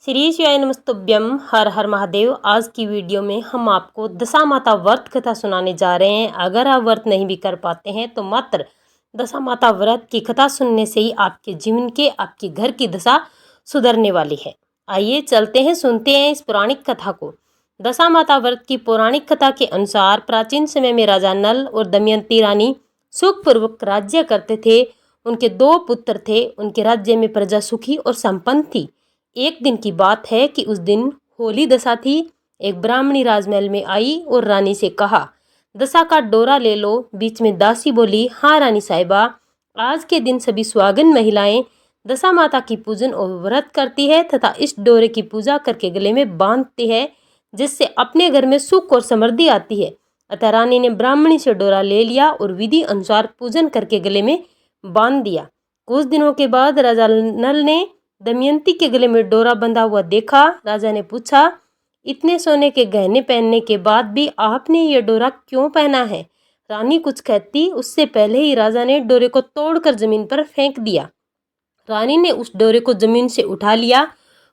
श्री शिवाय नमस्तुभ्यम। हर हर महादेव। आज की वीडियो में हम आपको दशा माता व्रत कथा सुनाने जा रहे हैं। अगर आप व्रत नहीं भी कर पाते हैं तो मात्र दशा माता व्रत की कथा सुनने से ही आपके जीवन के आपके घर की दशा सुधरने वाली है। आइए चलते हैं, सुनते हैं इस पौराणिक कथा को। दशा माता व्रत की पौराणिक कथा के अनुसार प्राचीन समय में राजा नल और दमयंती रानी सुखपूर्वक राज्य करते थे। उनके 2 पुत्र थे। उनके राज्य में प्रजा सुखी और संपन्न थी। एक दिन की बात है कि उस दिन होली दशा थी। एक ब्राह्मणी राजमहल में आई और रानी से कहा, दशा का डोरा ले लो। बीच में दासी बोली, हाँ रानी साहिबा, आज के दिन सभी सुहागिन महिलाएं दशा माता की पूजन और व्रत करती है तथा इस डोरे की पूजा करके गले में बांधती है, जिससे अपने घर में सुख और समृद्धि आती है। अतः रानी ने ब्राह्मणी से डोरा ले लिया और विधि अनुसार पूजन करके गले में बांध दिया। कुछ दिनों के बाद राजा नल ने दमयंती के गले में डोरा बंधा हुआ देखा। राजा ने पूछा, इतने सोने के गहने पहनने के बाद भी आपने ये डोरा क्यों पहना है? रानी कुछ कहती उससे पहले ही राजा ने डोरे को तोड़कर जमीन पर फेंक दिया। रानी ने उस डोरे को जमीन से उठा लिया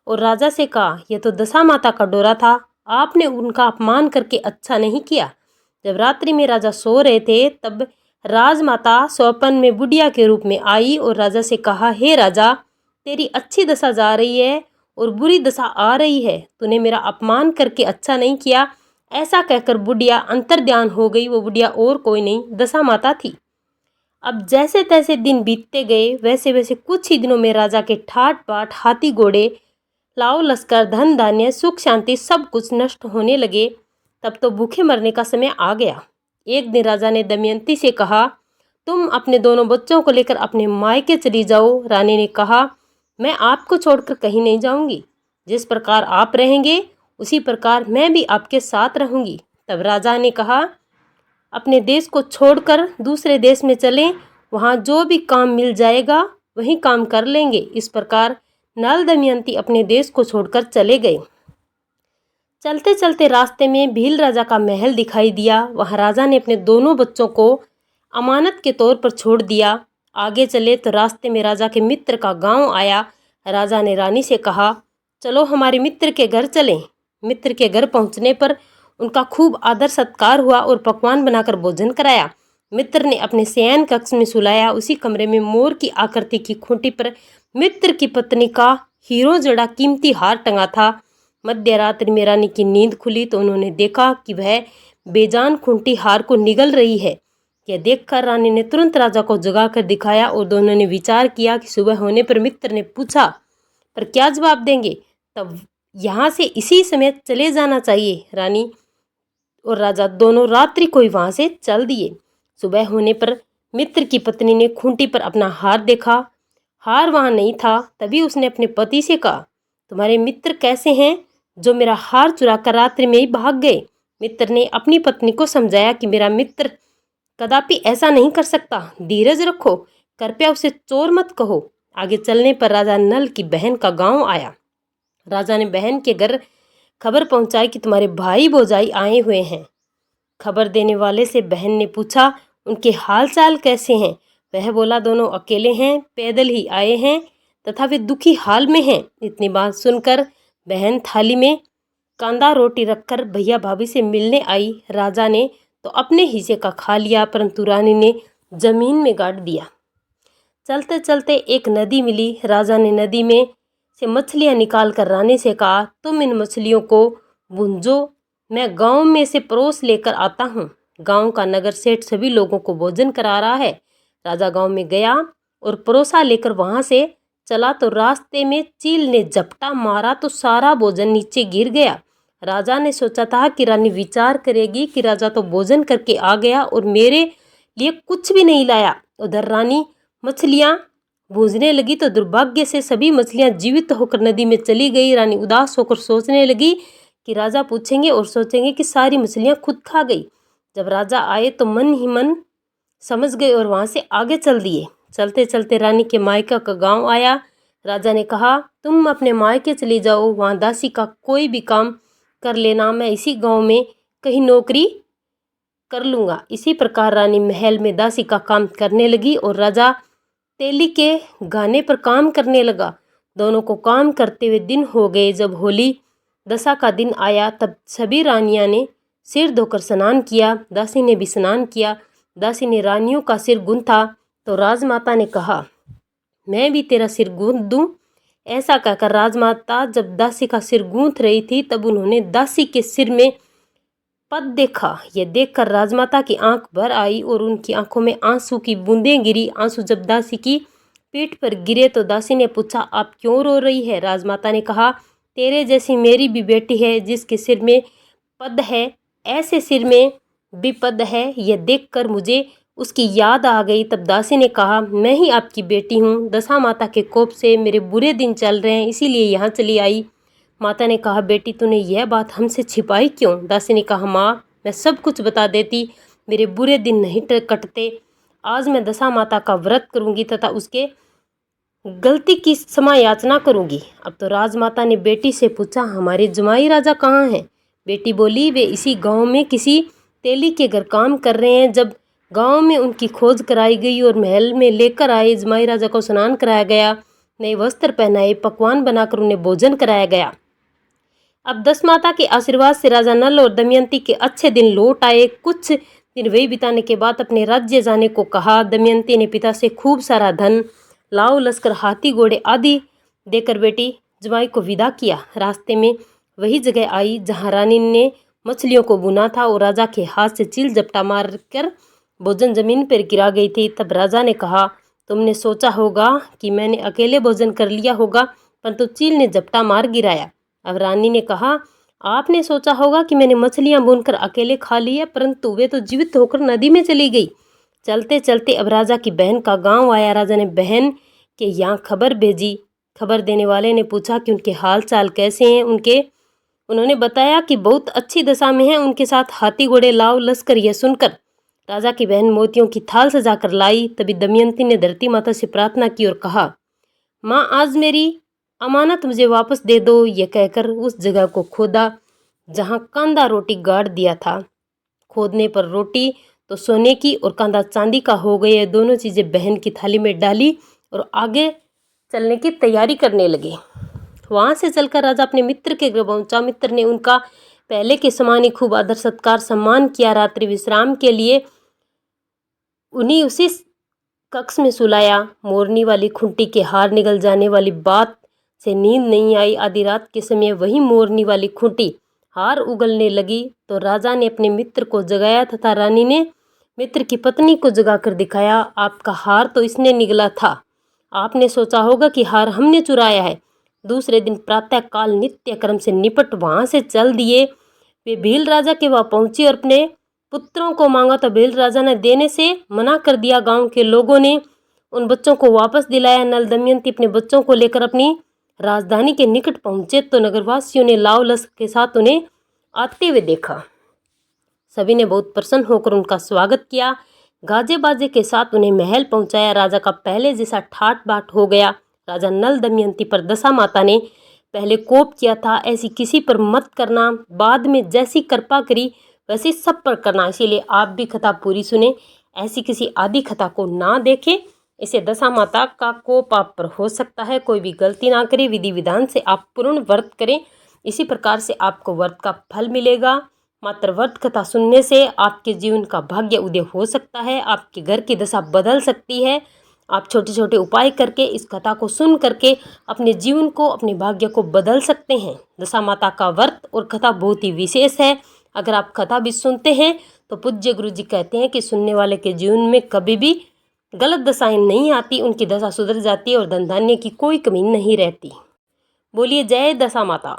और राजा से कहा, यह तो दशा माता का डोरा था, आपने उनका अपमान करके अच्छा नहीं किया। जब रात्रि में राजा सो रहे थे तब राजमाता स्वप्न में बुढ़िया के रूप में आई और राजा से कहा, हे राजा, तेरी अच्छी दशा जा रही है और बुरी दशा आ रही है। तूने मेरा अपमान करके अच्छा नहीं किया। ऐसा कहकर बुढ़िया अंतर्ध्यान हो गई। वो बुढ़िया और कोई नहीं, दशा माता थी। अब जैसे तैसे दिन बीतते गए, वैसे वैसे कुछ ही दिनों में राजा के ठाट बाट हाथी घोड़े, लाव लश्कर, धन धान्य, सुख शांति सब कुछ नष्ट होने लगे। तब तो भूखे मरने का समय आ गया। एक दिन राजा ने दमयंती से कहा, तुम अपने दोनों बच्चों को लेकर अपने मायके चली जाओ। रानी ने कहा, मैं आपको छोड़कर कहीं नहीं जाऊंगी। जिस प्रकार आप रहेंगे उसी प्रकार मैं भी आपके साथ रहूंगी। तब राजा ने कहा, अपने देश को छोड़कर दूसरे देश में चलें, वहाँ जो भी काम मिल जाएगा वही काम कर लेंगे। इस प्रकार नल दमयंती अपने देश को छोड़कर चले गए। चलते चलते रास्ते में भील राजा का महल दिखाई दिया। वहाँ राजा ने अपने दोनों बच्चों को अमानत के तौर पर छोड़ दिया। आगे चले तो रास्ते में राजा के मित्र का गांव आया। राजा ने रानी से कहा, चलो हमारे मित्र के घर चलें। मित्र के घर पहुंचने पर उनका खूब आदर सत्कार हुआ और पकवान बनाकर भोजन कराया। मित्र ने अपने शयन कक्ष में सुलाया। उसी कमरे में मोर की आकृति की खूंटी पर मित्र की पत्नी का हीरो जड़ा कीमती हार टंगा था। मध्य रात्रि में रानी की नींद खुली तो उन्होंने देखा कि वह बेजान खूंटी हार को निगल रही है। यह देखकर रानी ने तुरंत राजा को जगाकर दिखाया और दोनों ने विचार किया कि सुबह होने पर मित्र ने पूछा, पर क्या जवाब देंगे? तब यहाँ से इसी समय चले जाना चाहिए। रानी और राजा दोनों रात्रि को ही वहाँ से चल दिए। सुबह होने पर मित्र की पत्नी ने खूंटी पर अपना हार देखा। हार वहाँ नहीं था। तभी उसने अपने पति से कहा, तुम्हारे मित्र कैसे हैं जो मेरा हार चुराकर रात्रि में ही भाग गए? मित्र ने अपनी पत्नी को समझाया कि मेरा मित्र कदापि ऐसा नहीं कर सकता, धीरज रखो, कृपया उसे चोर मत कहो। आगे चलने पर राजा नल की बहन का गांव आया। राजा ने बहन के घर खबर पहुंचाई कि तुम्हारे भाई भौजाई आए हुए हैं। खबर देने वाले से बहन ने पूछा, उनके हाल चाल कैसे हैं? वह बोला, दोनों अकेले हैं, पैदल ही आए हैं तथा वे दुखी हाल में हैं। इतनी बात सुनकर बहन थाली में कांदा रोटी रखकर भैया भाभी से मिलने आई। राजा ने तो अपने हिस्से का खा लिया, परंतु रानी ने जमीन में गाड़ दिया। चलते चलते एक नदी मिली। राजा ने नदी में से मछलियां निकाल कर रानी से कहा, तुम इन मछलियों को भूंजो, मैं गांव में से परोस लेकर आता हूँ। गांव का नगर सेठ सभी लोगों को भोजन करा रहा है। राजा गांव में गया और परोसा लेकर वहां से चला तो रास्ते में चील ने झपटा मारा तो सारा भोजन नीचे गिर गया। राजा ने सोचा था कि रानी विचार करेगी कि राजा तो भोजन करके आ गया और मेरे लिए कुछ भी नहीं लाया। उधर रानी मछलियां भूंजने लगी तो दुर्भाग्य से सभी मछलियां जीवित होकर नदी में चली गई। रानी उदास होकर सोचने लगी कि राजा पूछेंगे और सोचेंगे कि सारी मछलियां खुद खा गई। जब राजा आए तो मन ही मन समझ गए और वहां से आगे चल दिए। चलते चलते रानी के मायका का गांव आया। राजा ने कहा, तुम अपने मायके चली जाओ, वहां दासी का कोई भी काम कर लेना, मैं इसी गांव में कहीं नौकरी कर लूँगा। इसी प्रकार रानी महल में दासी का काम करने लगी और राजा तेली के गाने पर काम करने लगा। दोनों को काम करते हुए दिन हो गए। जब होली दशा का दिन आया तब सभी रानियां ने सिर धोकर स्नान किया। दासी ने भी स्नान किया। दासी ने रानियों का सिर गूंथा तो राजमाता ने कहा, मैं भी तेरा सिर गूंथ दूं। ऐसा कहकर राजमाता जब दासी का सिर गूंथ रही थी तब उन्होंने दासी के सिर में पद देखा। यह देखकर राजमाता की आंख भर आई और उनकी आंखों में आंसू की बूंदें गिरी। आंसू जब दासी की पीठ पर गिरे तो दासी ने पूछा, आप क्यों रो रही है? राजमाता ने कहा, तेरे जैसी मेरी भी बेटी है जिसके सिर में पद है, ऐसे सिर में भी पद है। यह देखकर मुझे उसकी याद आ गई। तब दासी ने कहा, मैं ही आपकी बेटी हूँ। दशा माता के कोप से मेरे बुरे दिन चल रहे हैं, इसीलिए यहाँ चली आई। माता ने कहा, बेटी तूने यह बात हमसे छिपाई क्यों? दासी ने कहा, माँ मैं सब कुछ बता देती, मेरे बुरे दिन नहीं कटते। आज मैं दशा माता का व्रत करूँगी तथा उसके गलती की क्षमा याचना करूँगी। अब तो राजमाता ने बेटी से पूछा, हमारे जमाई राजा कहाँ हैं? बेटी बोली, वे इसी गांव में किसी तेली के घर काम कर रहे हैं। जब गांव में उनकी खोज कराई गई और महल में लेकर आए, जमाई राजा को स्नान कराया गया, नए वस्त्र पहनाए, पकवान बनाकर उन्हें भोजन कराया गया। अब दशमाता के आशीर्वाद से राजा नल और दमयंती के अच्छे दिन लौट आए। कुछ दिन वही बिताने के बाद अपने राज्य जाने को कहा। दमयंती ने पिता से खूब सारा धन, लाव लश्कर, हाथी घोड़े आदि देकर बेटी जमाई को विदा किया। रास्ते में वही जगह आई जहाँ रानी ने मछलियों को बुना था और राजा के हाथ से चील झपटा मारकर भोजन जमीन पर गिरा गई थी। तब राजा ने कहा, तुमने सोचा होगा कि मैंने अकेले भोजन कर लिया होगा, परंतु चील ने झपटा मार गिराया। अब रानी ने कहा, आपने सोचा होगा कि मैंने मछलियां भूनकर अकेले खा लिया, परंतु वे तो जीवित होकर नदी में चली गई। चलते चलते अब राजा की बहन का गांव आया। राजा ने बहन के यहाँ खबर भेजी। खबर देने वाले ने पूछा कि उनके हाल चाल कैसे हैं। उन्होंने बताया कि बहुत अच्छी दशा में हैं, उनके साथ हाथी घोड़े लाव लश्कर। यह सुनकर राजा की बहन मोतियों की थाल सजा कर लाई। तभी दमयंती ने धरती माता से प्रार्थना की और कहा, माँ आज मेरी अमानत मुझे वापस दे दो। यह कहकर उस जगह को खोदा जहाँ कांदा रोटी गाड़ दिया था। खोदने पर रोटी तो सोने की और कांदा चांदी का हो गए। ये दोनों चीज़ें बहन की थाली में डाली और आगे चलने की तैयारी करने लगे। वहाँ से चलकर राजा अपने मित्र के घर पहुँचा। मित्र ने उनका पहले के समान ही खूब आदर सत्कार सम्मान किया। रात्रि विश्राम के लिए उन्हीं उसी कक्ष में सुलाया। मोरनी वाली खुंटी के हार निगल जाने वाली बात से नींद नहीं आई। आधी रात के समय वही मोरनी वाली खूंटी हार उगलने लगी तो राजा ने अपने मित्र को जगाया तथा रानी ने मित्र की पत्नी को जगाकर दिखाया। आपका हार तो इसने निगला था, आपने सोचा होगा कि हार हमने चुराया है। दूसरे दिन प्रातःकाल नित्य कर्म से निपट वहाँ से चल दिए। वे भील राजा के वहाँ पहुँची और अपने पुत्रों को मांगा तो भील राजा ने देने से मना कर दिया। गांव के लोगों ने उन बच्चों को वापस दिलाया। नल दमयंती अपने बच्चों को लेकर अपनी राजधानी के निकट पहुंचे तो नगरवासियों ने लाव लश्कर के साथ उन्हें आते हुए देखा। सभी ने बहुत प्रसन्न होकर उनका स्वागत किया। गाजे बाजे के साथ उन्हें महल पहुंचाया। राजा का पहले जैसा ठाट बाट हो गया। राजा नल दमयंती पर दशा माता ने पहले कोप किया था, ऐसी किसी पर मत करना। बाद में जैसी कृपा करी वैसे सब पर करना। इसीलिए आप भी कथा पूरी सुने, ऐसी किसी आदि कथा को ना देखें। इसे दशा माता का कोप आप पर हो सकता है। कोई भी गलती ना करें, विधि विधान से आप पूर्ण व्रत करें। इसी प्रकार से आपको व्रत का फल मिलेगा। मात्र व्रत कथा सुनने से आपके जीवन का भाग्य उदय हो सकता है, आपके घर की दशा बदल सकती है। आप छोटे छोटे उपाय करके इस कथा को सुन करके अपने जीवन को, अपने भाग्य को बदल सकते हैं। दशा माता का व्रत और कथा बहुत ही विशेष है। अगर आप कथा भी सुनते हैं तो पूज्य गुरु जी कहते हैं कि सुनने वाले के जीवन में कभी भी गलत दशाएं नहीं आती, उनकी दशा सुधर जाती है और धन धान्य की कोई कमी नहीं रहती। बोलिए जय दशा माता।